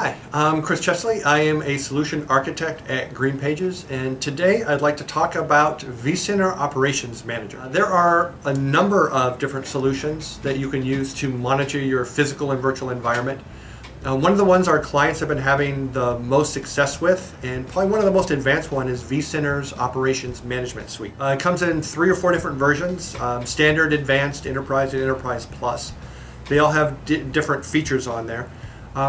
Hi, I'm Chesley. I am a solution architect at GreenPages, and today I'd like to talk about vCenter Operations Manager. There are a number of different solutions that you can use to monitor your physical and virtual environment. One of the ones our clients have been having the most success with, and probably one of the most advanced one, is vCenter's Operations Management Suite. It comes in 3 or 4 different versions: Standard, Advanced, Enterprise, and Enterprise Plus. They all have different features on there.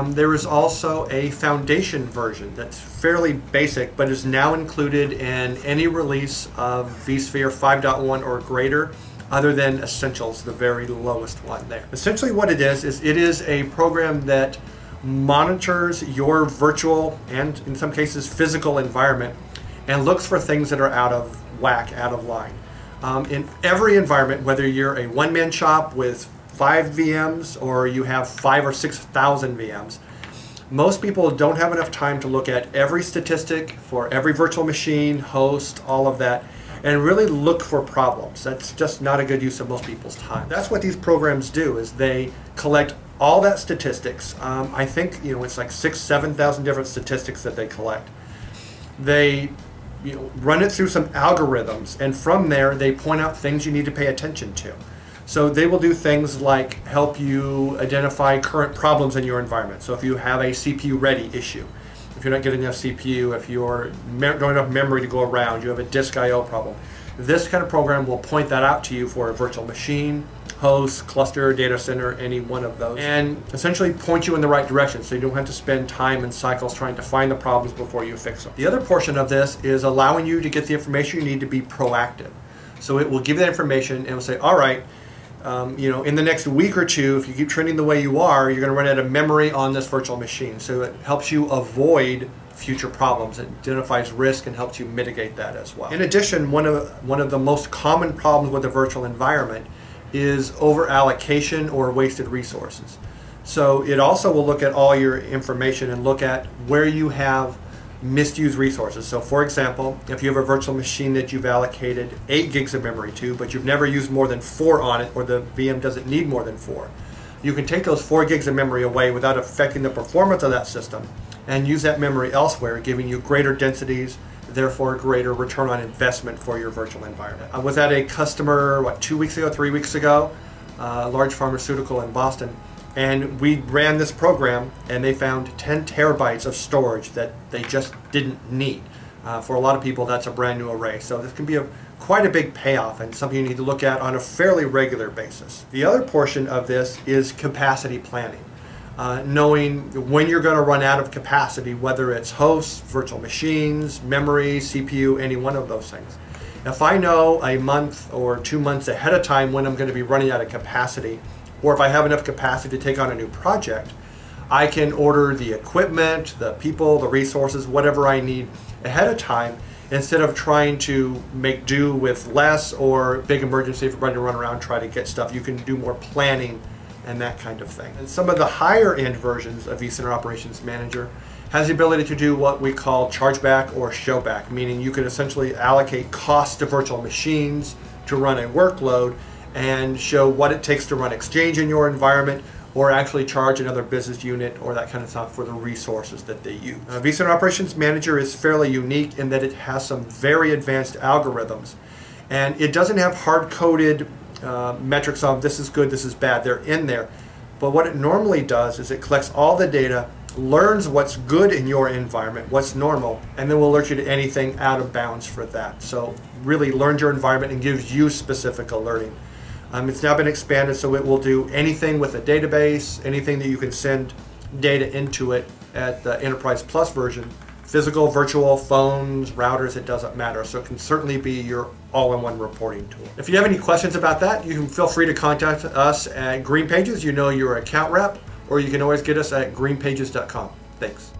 There is also a foundation version that's fairly basic, but is now included in any release of vSphere 5.1 or greater, other than Essentials, the very lowest one there. Essentially what it is it is a program that monitors your virtual and, in some cases, physical environment and looks for things that are out of whack, out of line. In every environment, whether you're a one-man shop with 5 VMs or you have 5,000 or 6,000 VMs, most people don't have enough time to look at every statistic for every virtual machine, host, all of that, and really look for problems. That's just not a good use of most people's time. That's what these programs do, is they collect all that statistics. I think it's like 6,000-7,000 different statistics that they collect. They run it through some algorithms, and from there they point out things you need to pay attention to. So they will do things like help you identify current problems in your environment. So if you have a CPU ready issue, if you're not getting enough CPU, if you don't have enough memory to go around, you have a disk I/O problem, this kind of program will point that out to you for a virtual machine, host, cluster, data center, any one of those, and essentially point you in the right direction so you don't have to spend time and cycles trying to find the problems before you fix them. The other portion of this is allowing you to get the information you need to be proactive. So it will give you that information and it will say, all right, in the next week or two, if you keep trending the way you are, you're going to run out of memory on this virtual machine. So it helps you avoid future problems. It identifies risk and helps you mitigate that as well. In addition, one of the most common problems with a virtual environment is over allocation or wasted resources. So it also will look at all your information and look at where you have misused resources. So for example, if you have a virtual machine that you've allocated 8 gigs of memory to, but you've never used more than 4 on it, or the VM doesn't need more than 4, you can take those 4 gigs of memory away without affecting the performance of that system and use that memory elsewhere, giving you greater densities, therefore greater return on investment for your virtual environment. I was at a customer, 2 weeks ago, 3 weeks ago, a large pharmaceutical in Boston, and we ran this program and they found 10 terabytes of storage that they just didn't need. For a lot of people, that's a brand new array. So this can be quite a big payoff and something you need to look at on a fairly regular basis. The other portion of this is capacity planning. Knowing when you're going to run out of capacity, whether it's hosts, virtual machines, memory, CPU, any one of those things. If I know a month or 2 months ahead of time when I'm going to be running out of capacity, or if I have enough capacity to take on a new project, I can order the equipment, the people, the resources, whatever I need ahead of time, instead of trying to make do with less or big emergency, everybody to run around try to get stuff. You can do more planning and that kind of thing. And some of the higher end versions of vCenter Operations Manager has the ability to do what we call chargeback or showback, meaning you can essentially allocate costs to virtual machines to run a workload and show what it takes to run Exchange in your environment, or actually charge another business unit or that kind of stuff for the resources that they use. vCenter Operations Manager is fairly unique in that it has some very advanced algorithms, and it doesn't have hard-coded metrics on this is good, this is bad. They're in there, but what it normally does is it collects all the data, learns what's good in your environment, what's normal, and then will alert you to anything out of bounds for that. So really learns your environment and gives you specific alerting. It's now been expanded, so it will do anything with a database, anything that you can send data into it at the Enterprise Plus version. Physical, virtual, phones, routers, it doesn't matter. So it can certainly be your all-in-one reporting tool. If you have any questions about that, you can feel free to contact us at GreenPages. You know your account rep, or you can always get us at greenpages.com. Thanks.